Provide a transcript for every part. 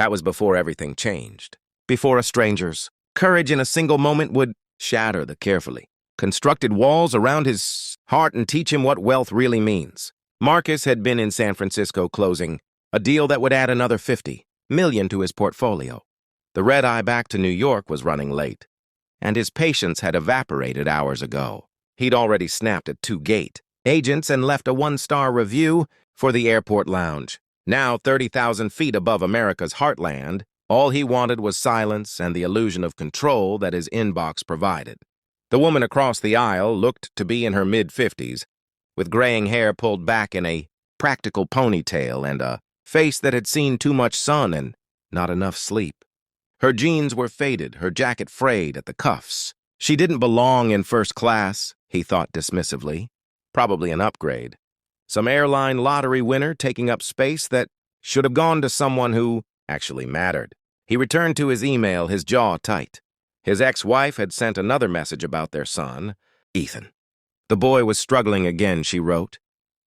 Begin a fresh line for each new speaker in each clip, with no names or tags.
That was before everything changed. Before a stranger's courage in a single moment would shatter the carefully constructed walls around his heart and teach him what wealth really means. Marcus had been in San Francisco closing a deal that would add another $50 million to his portfolio. The red-eye back to New York was running late, and his patience had evaporated hours ago. He'd already snapped at 2 gate agents and left a 1-star review for the airport lounge. Now 30,000 feet above America's heartland, all he wanted was silence and the illusion of control that his inbox provided. The woman across the aisle looked to be in her mid-50s, with graying hair pulled back in a practical ponytail and a face that had seen too much sun and not enough sleep. Her jeans were faded, her jacket frayed at the cuffs. She didn't belong in first class, he thought dismissively. Probably an upgrade. Some airline lottery winner taking up space that should have gone to someone who actually mattered. He returned to his email, his jaw tight. His ex-wife had sent another message about their son, Ethan. The boy was struggling again, she wrote.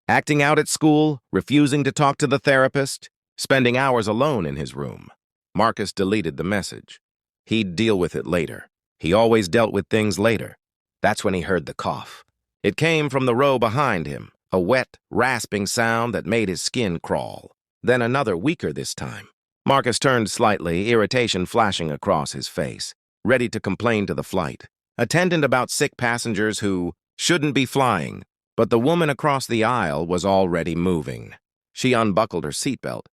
Acting out at school, refusing to talk to the therapist, spending hours alone in his room. Marcus deleted the message. He'd deal with it later. He always dealt with things later. That's when he heard the cough. It came from the row behind him, a wet, rasping sound that made his skin crawl. Then another, weaker this time. Marcus turned slightly, irritation flashing across his face, ready to complain to the flight attendant about sick passengers who shouldn't be flying. But the woman across the aisle was already moving. She unbuckled her seatbelt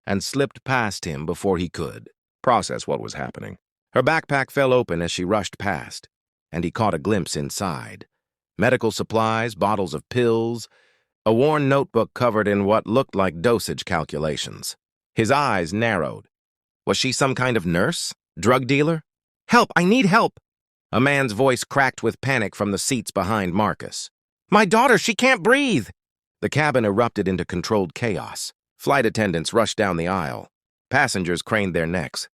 and slipped past him before he could process what was happening. Her backpack fell open as she rushed past, and he caught a glimpse inside. Medical supplies, bottles of pills, a worn notebook covered in what looked like dosage calculations. His eyes narrowed. Was she some kind of nurse? Drug dealer? Help! I need help! A man's voice cracked with panic from the seats behind Marcus. My daughter, she can't breathe! The cabin erupted into controlled chaos. Flight attendants rushed down the aisle. Passengers craned their necks.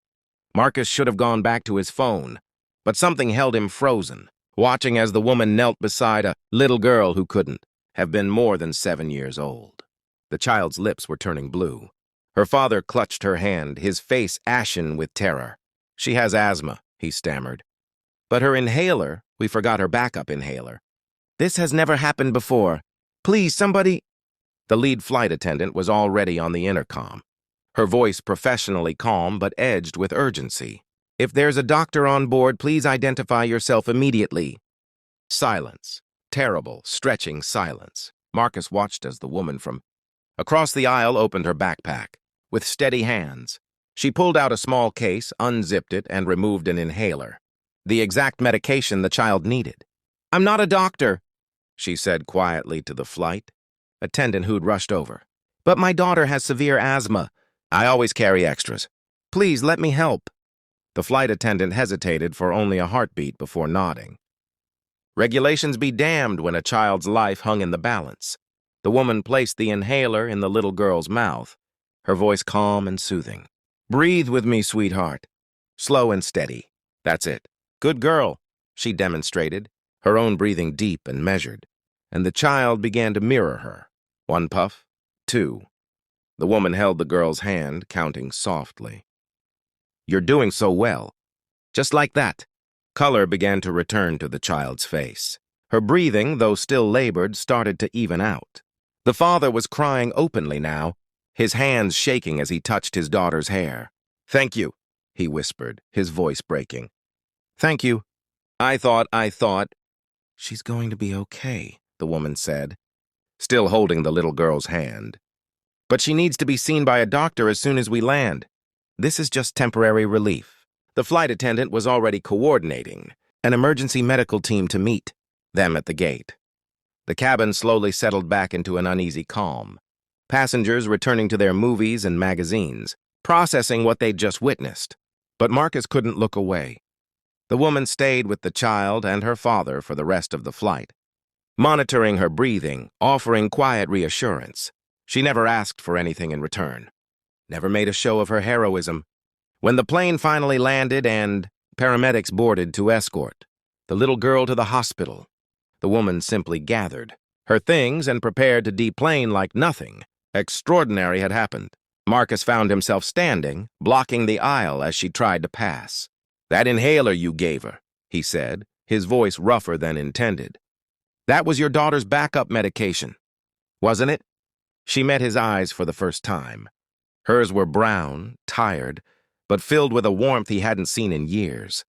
Marcus should have gone back to his phone, but something held him frozen, watching as the woman knelt beside a little girl who couldn't have been more than 7 years old. The child's lips were turning blue. Her father clutched her hand, his face ashen with terror. She has asthma, he stammered. But her inhaler, we forgot her backup inhaler. This has never happened before. Please, somebody... The lead flight attendant was already on the intercom, her voice professionally calm but edged with urgency. If there's a doctor on board, please identify yourself immediately. Silence. Terrible, stretching silence. Marcus watched as the woman from across the aisle opened her backpack. With steady hands, she pulled out a small case, unzipped it, and removed an inhaler. The exact medication the child needed. I'm not a doctor, she said quietly to the flight attendant who'd rushed over. But my daughter has severe asthma. I always carry extras. Please let me help. The flight attendant hesitated for only a heartbeat before nodding. Regulations be damned when a child's life hung in the balance. The woman placed the inhaler in the little girl's mouth, her voice calm and soothing. Breathe with me, sweetheart. Slow and steady. That's it. Good girl, she demonstrated, her own breathing deep and measured, and the child began to mirror her. 1 puff, 2. The woman held the girl's hand, counting softly. You're doing so well. Just like that. Color began to return to the child's face. Her breathing, though still labored, started to even out. The father was crying openly now, his hands shaking as he touched his daughter's hair. Thank you, he whispered, his voice breaking. Thank you. I thought. She's going to be okay, the woman said, still holding the little girl's hand. But she needs to be seen by a doctor as soon as we land. This is just temporary relief. The flight attendant was already coordinating an emergency medical team to meet them at the gate. The cabin slowly settled back into an uneasy calm. Passengers returning to their movies and magazines, processing what they'd just witnessed. But Marcus couldn't look away. The woman stayed with the child and her father for the rest of the flight, monitoring her breathing, offering quiet reassurance. She never asked for anything in return, never made a show of her heroism. When the plane finally landed and paramedics boarded to escort the little girl to the hospital, the woman simply gathered her things and prepared to deplane like nothing extraordinary had happened. Marcus found himself standing, blocking the aisle as she tried to pass. "That inhaler you gave her," he said, his voice rougher than intended. "That was your daughter's backup medication, wasn't it?" She met his eyes for the first time. Hers were brown, tired, but filled with a warmth he hadn't seen in years.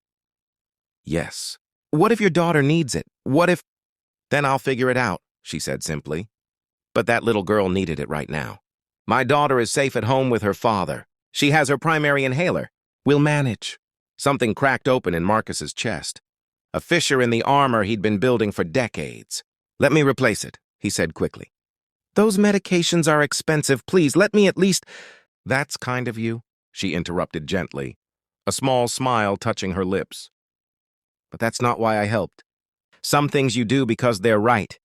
"Yes." "What if your daughter needs it? What if—" "Then I'll figure it out," she said simply. But that little girl needed it right now. "My daughter is safe at home with her father. She has her primary inhaler. We'll manage." Something cracked open in Marcus's chest. A fissure in the armor he'd been building for decades. "Let me replace it," he said quickly. "Those medications are expensive. Please, let me at least—" "That's kind of you," she interrupted gently, a small smile touching her lips. "But that's not why I helped. Some things you do because they're right,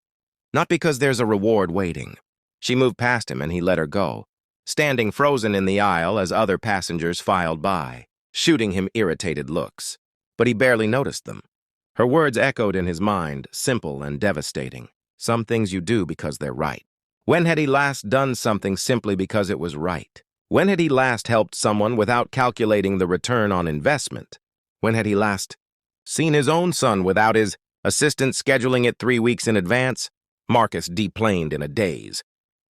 not because there's a reward waiting." She moved past him and he let her go, standing frozen in the aisle as other passengers filed by, shooting him irritated looks. But he barely noticed them. Her words echoed in his mind, simple and devastating. Some things you do because they're right. When had he last done something simply because it was right? When had he last helped someone without calculating the return on investment? When had he last seen his own son without his assistant scheduling it 3 weeks in advance? Marcus deplaned in a daze.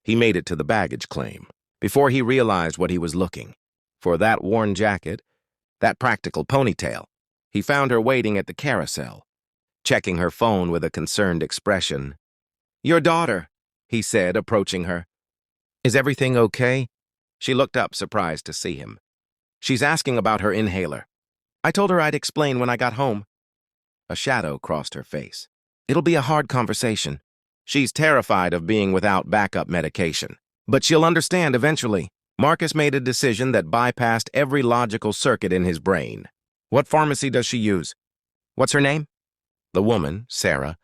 He made it to the baggage claim before he realized what he was looking for. That worn jacket, that practical ponytail. He found her waiting at the carousel, checking her phone with a concerned expression. "Your daughter," he said, approaching her. "Is everything okay?" She looked up, surprised to see him. "She's asking about her inhaler. I told her I'd explain when I got home." A shadow crossed her face. "It'll be a hard conversation. She's terrified of being without backup medication. But she'll understand eventually." Marcus made a decision that bypassed every logical circuit in his brain. "What pharmacy does she use? What's her name?" The woman, Sarah.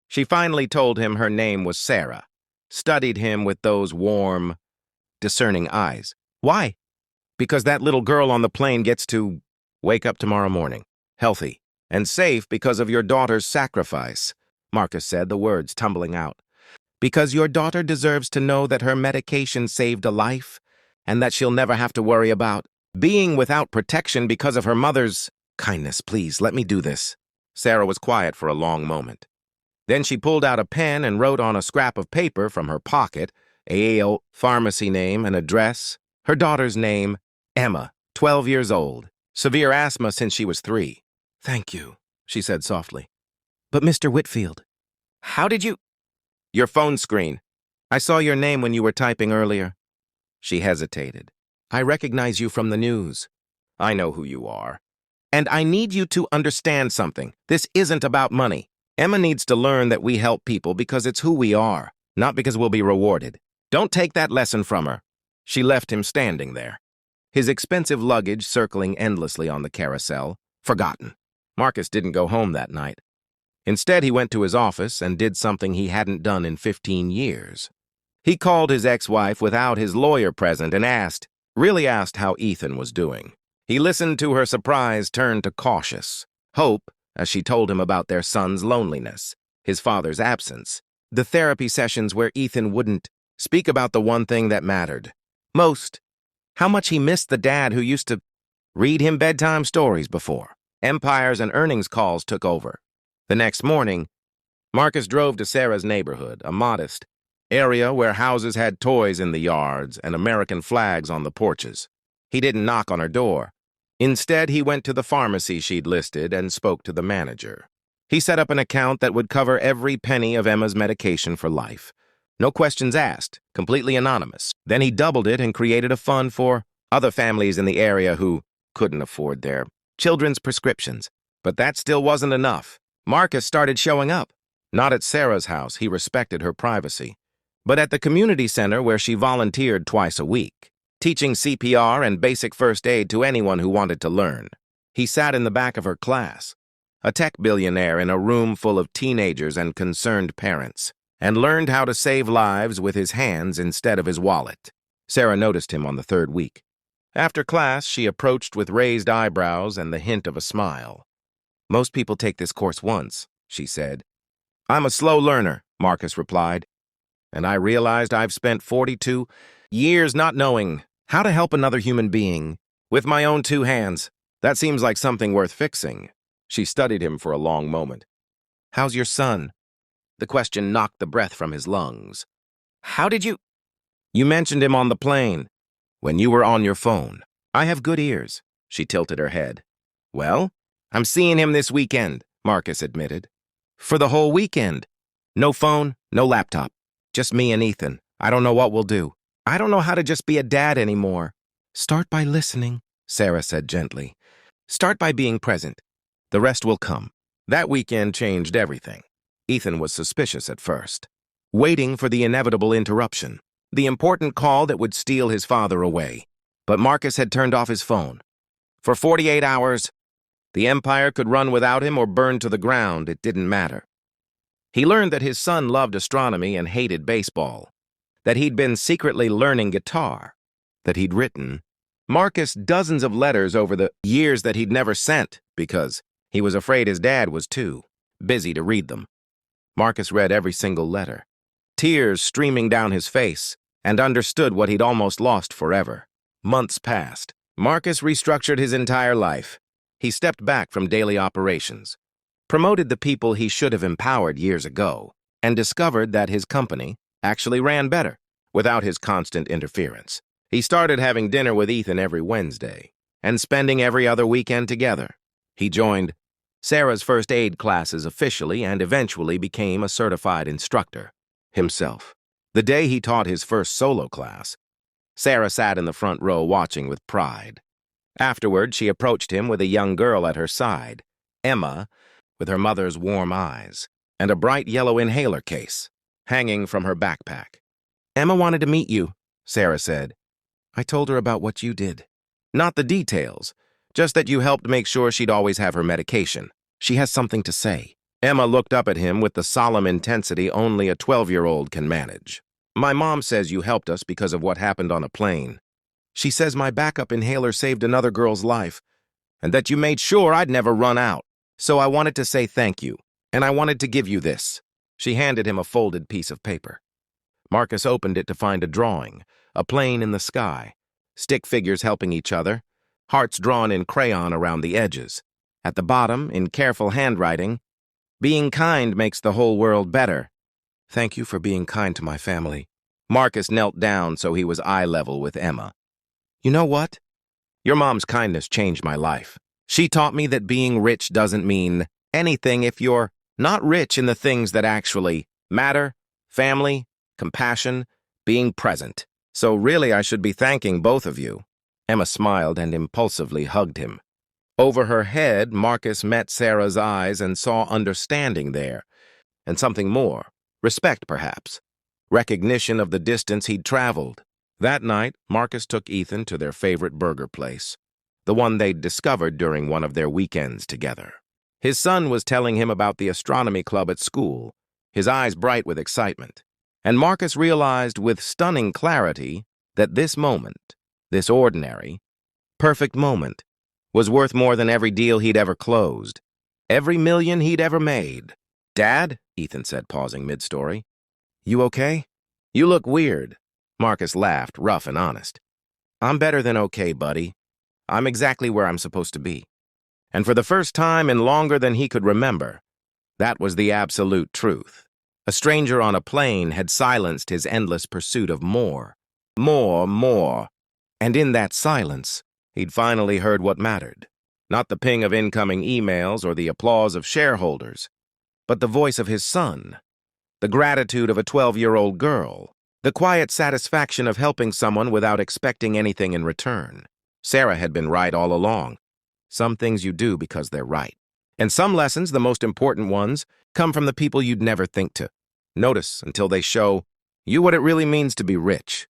She finally told him her name was Sarah, studied him with those warm, discerning eyes. "Why?" "Because that little girl on the plane gets to wake up tomorrow morning, healthy and safe because of your daughter's sacrifice," Marcus said, the words tumbling out. "Because your daughter deserves to know that her medication saved a life and that she'll never have to worry about being without protection because of her mother's kindness. Please, let me do this." Sarah was quiet for a long moment. Then she pulled out a pen and wrote on a scrap of paper from her pocket a pharmacy name and address, her daughter's name, Emma, 12 years old, severe asthma since she was 3. "Thank you," she said softly. "But Mr. Whitfield, how did you—" "Your phone screen. I saw your name when you were typing earlier." She hesitated. "I recognize you from the news. I know who you are. And I need you to understand something. This isn't about money. Emma needs to learn that we help people because it's who we are, not because we'll be rewarded. Don't take that lesson from her." She left him standing there, his expensive luggage circling endlessly on the carousel, forgotten. Marcus didn't go home that night. Instead, he went to his office and did something he hadn't done in 15 years. He called his ex-wife without his lawyer present and really asked how Ethan was doing. He listened to her surprise turn to cautious hope as she told him about their son's loneliness, his father's absence, the therapy sessions where Ethan wouldn't speak about the one thing that mattered most, how much he missed the dad who used to read him bedtime stories before empires and earnings calls took over. The next morning, Marcus drove to Sarah's neighborhood, a modest area where houses had toys in the yards and American flags on the porches. He didn't knock on her door. Instead, he went to the pharmacy she'd listed and spoke to the manager. He set up an account that would cover every penny of Emma's medication for life. No questions asked, completely anonymous. Then he doubled it and created a fund for other families in the area who couldn't afford their children's prescriptions. But that still wasn't enough. Marcus started showing up. Not at Sarah's house, he respected her privacy, but at the community center where she volunteered twice a week, teaching CPR and basic first aid to anyone who wanted to learn. He sat in the back of her class, a tech billionaire in a room full of teenagers and concerned parents, and learned how to save lives with his hands instead of his wallet. Sarah noticed him on the 3rd week. After class, she approached with raised eyebrows and the hint of a smile. "Most people take this course once," she said. "I'm a slow learner," Marcus replied, "and I realized I've spent 42 years not knowing How to help another human being with my own two hands. That seems like something worth fixing. She studied him for a long moment. How's your son? The question knocked the breath from his lungs. How did you? You mentioned him on the plane, when you were on your phone. I have good ears. She tilted her head. Well, I'm seeing him this weekend, Marcus admitted. For the whole weekend. No phone, no laptop. Just me and Ethan. I don't know what we'll do. I don't know how to just be a dad anymore. Start by listening, Sarah said gently. Start by being present. The rest will come. That weekend changed everything. Ethan was suspicious at first, waiting for the inevitable interruption, the important call that would steal his father away. But Marcus had turned off his phone. For 48 hours, the empire could run without him or burn to the ground. It didn't matter. He learned that his son loved astronomy and hated baseball, that he'd been secretly learning guitar, that he'd written Marcus dozens of letters over the years that he'd never sent because he was afraid his dad was too busy to read them. Marcus read every single letter, tears streaming down his face, and understood what he'd almost lost forever. Months passed. Marcus restructured his entire life. He stepped back from daily operations, promoted the people he should have empowered years ago, and discovered that his company actually ran better without his constant interference. He started having dinner with Ethan every Wednesday and spending every other weekend together. He joined Sarah's first aid classes officially and eventually became a certified instructor himself. The day he taught his first solo class, Sarah sat in the front row watching with pride. Afterward, she approached him with a young girl at her side, Emma, with her mother's warm eyes, and a bright yellow inhaler case hanging from her backpack. Emma wanted to meet you, Sarah said. I told her about what you did. Not the details, just that you helped make sure she'd always have her medication. She has something to say. Emma looked up at him with the solemn intensity only a 12-year-old can manage. My mom says you helped us because of what happened on a plane. She says my backup inhaler saved another girl's life, and that you made sure I'd never run out. So I wanted to say thank you, and I wanted to give you this. She handed him a folded piece of paper. Marcus opened it to find a drawing, a plane in the sky, stick figures helping each other, hearts drawn in crayon around the edges. At the bottom, in careful handwriting, being kind makes the whole world better. Thank you for being kind to my family. Marcus knelt down so he was eye level with Emma. You know what? Your mom's kindness changed my life. She taught me that being rich doesn't mean anything if you're not rich in the things that actually matter: family, compassion, being present. So really I should be thanking both of you. Emma smiled and impulsively hugged him. Over her head, Marcus met Sarah's eyes and saw understanding there, and something more. Respect, perhaps. Recognition of the distance he'd traveled. That night, Marcus took Ethan to their favorite burger place, the one they'd discovered during one of their weekends together. His son was telling him about the astronomy club at school, his eyes bright with excitement. And Marcus realized with stunning clarity that this moment, this ordinary, perfect moment, was worth more than every deal he'd ever closed, every million he'd ever made. Dad, Ethan said, pausing mid-story. You okay? You look weird. Marcus laughed, rough and honest. I'm better than okay, buddy. I'm exactly where I'm supposed to be. And for the first time in longer than he could remember, that was the absolute truth. A stranger on a plane had silenced his endless pursuit of more. More. And in that silence, he'd finally heard what mattered. Not the ping of incoming emails or the applause of shareholders, but the voice of his son, the gratitude of a 12-year-old girl, the quiet satisfaction of helping someone without expecting anything in return. Sarah had been right all along. Some things you do because they're right. And some lessons, the most important ones, come from the people you'd never think to notice until they show you what it really means to be rich.